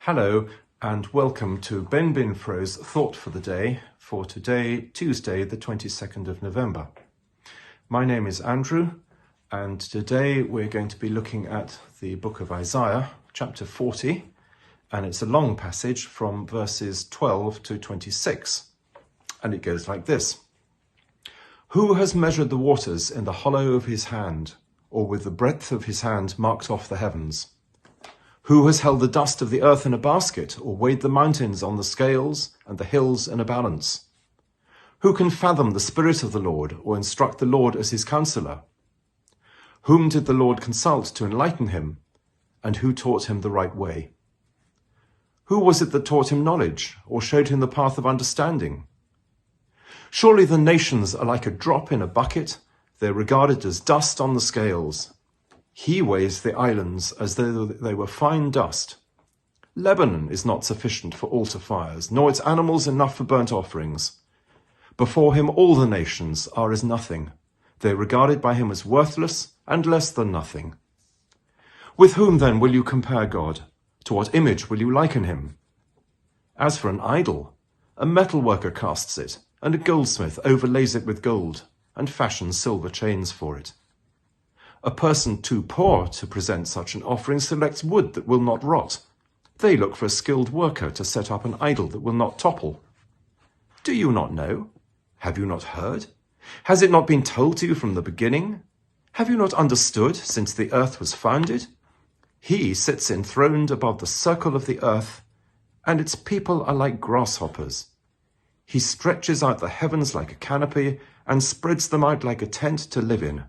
Hello and welcome to BenBinFro's Thought for the Day for today, Tuesday, the 22nd of November. My name is Andrew and today we're going to be looking at the book of Isaiah, chapter 40, and it's a long passage from verses 12 to 26. And it goes like this. Who has measured the waters in the hollow of his hand, or with the breadth of his hand marked off the heavens? Who has held the dust of the earth in a basket, or weighed the mountains on the scales and the hills in a balance? Who can fathom the spirit of the Lord, or instruct the Lord as his counselor? Whom did the Lord consult to enlighten him, and who taught him the right way? Who was it that taught him knowledge, or showed him the path of understanding? Surely the nations are like a drop in a bucket, they're regarded as dust on the scales. He weighs the islands as though they were fine dust. Lebanon is not sufficient for altar fires, nor its animals enough for burnt offerings. Before him all the nations are as nothing. They are regarded by him as worthless and less than nothing. With whom then will you compare God? To what image will you liken him? As for an idol, a metal worker casts it, and a goldsmith overlays it with gold, and fashions silver chains for it. A person too poor to present such an offering selects wood that will not rot. They look for a skilled worker to set up an idol that will not topple. Do you not know? Have you not heard? Has it not been told to you from the beginning? Have you not understood since the earth was founded? He sits enthroned above the circle of the earth, and its people are like grasshoppers. He stretches out the heavens like a canopy and spreads them out like a tent to live in.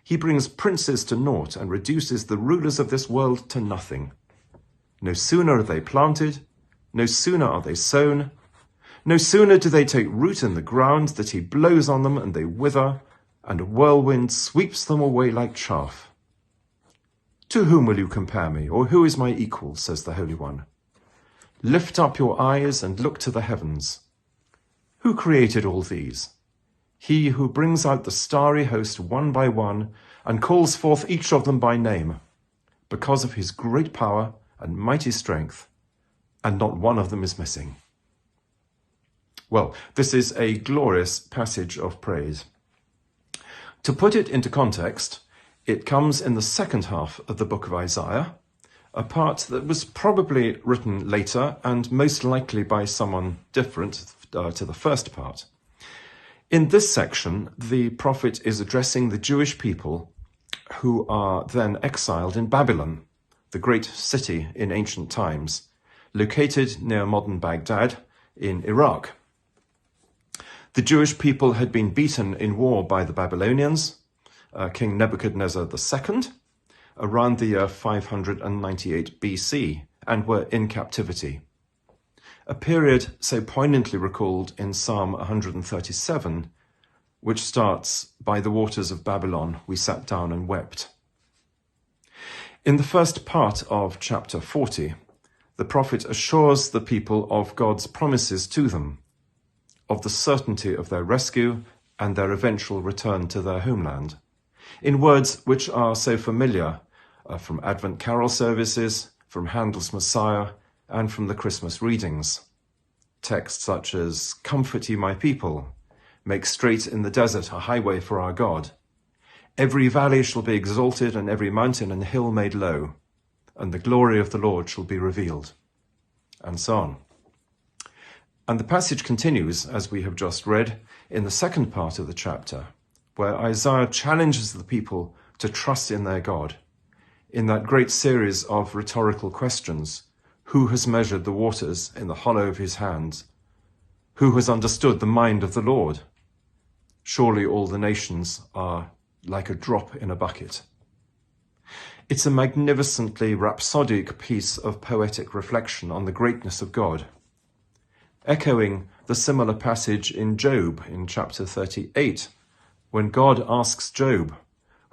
He brings princes to naught and reduces the rulers of this world to nothing. No sooner are they planted, no sooner are they sown, no sooner do they take root in the ground that he blows on them and they wither, and a whirlwind sweeps them away like chaff. To whom will you compare me, or who is my equal, says the Holy One? Lift up your eyes and look to the heavens. Who created all these? He who brings out the starry host one by one and calls forth each of them by name, because of his great power and mighty strength, and not one of them is missing. Well, this is a glorious passage of praise. To put it into context, it comes in the second half of the book of Isaiah, a part that was probably written later and most likely by someone different to the first part. In this section, the prophet is addressing the Jewish people who are then exiled in Babylon, the great city in ancient times, located near modern Baghdad in Iraq. The Jewish people had been beaten in war by the Babylonians, King Nebuchadnezzar II, around the year 598 BC, and were in captivity. A period so poignantly recalled in Psalm 137, which starts, "By the waters of Babylon we sat down and wept." In the first part of chapter 40, the prophet assures the people of God's promises to them, of the certainty of their rescue and their eventual return to their homeland, in words which are so familiar from Advent carol services, from Handel's Messiah, and from the Christmas readings. Texts such as, "Comfort ye my people," "Make straight in the desert a highway for our God," "Every valley shall be exalted and every mountain and hill made low, and the glory of the Lord shall be revealed," and so on. And the passage continues, as we have just read, in the second part of the chapter, where Isaiah challenges the people to trust in their God, in that great series of rhetorical questions. Who has measured the waters in the hollow of his hand? Who has understood the mind of the Lord? Surely all the nations are like a drop in a bucket. It's a magnificently rhapsodic piece of poetic reflection on the greatness of God, echoing the similar passage in Job in chapter 38, when God asks Job,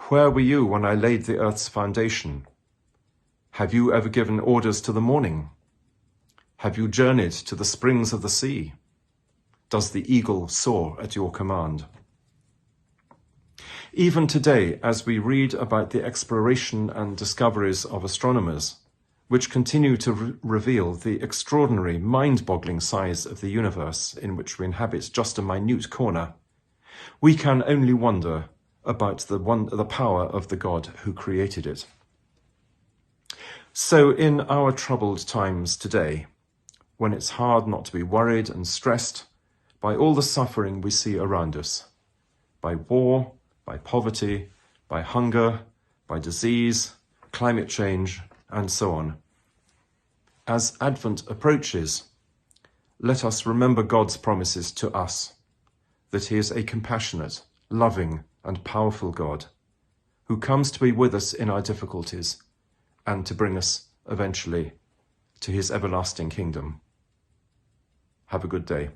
"Where were you when I laid the earth's foundation? Have you ever given orders to the morning? Have you journeyed to the springs of the sea? Does the eagle soar at your command?" Even today, as we read about the exploration and discoveries of astronomers, which continue to reveal the extraordinary, mind-boggling size of the universe in which we inhabit just a minute corner, we can only wonder about the power of the God who created it. So in our troubled times today, when it's hard not to be worried and stressed by all the suffering we see around us, by war, by poverty, by hunger, by disease, climate change, and so on. As Advent approaches, let us remember God's promises to us, that he is a compassionate, loving, and powerful God, who comes to be with us in our difficulties and to bring us eventually to his everlasting kingdom. Have a good day.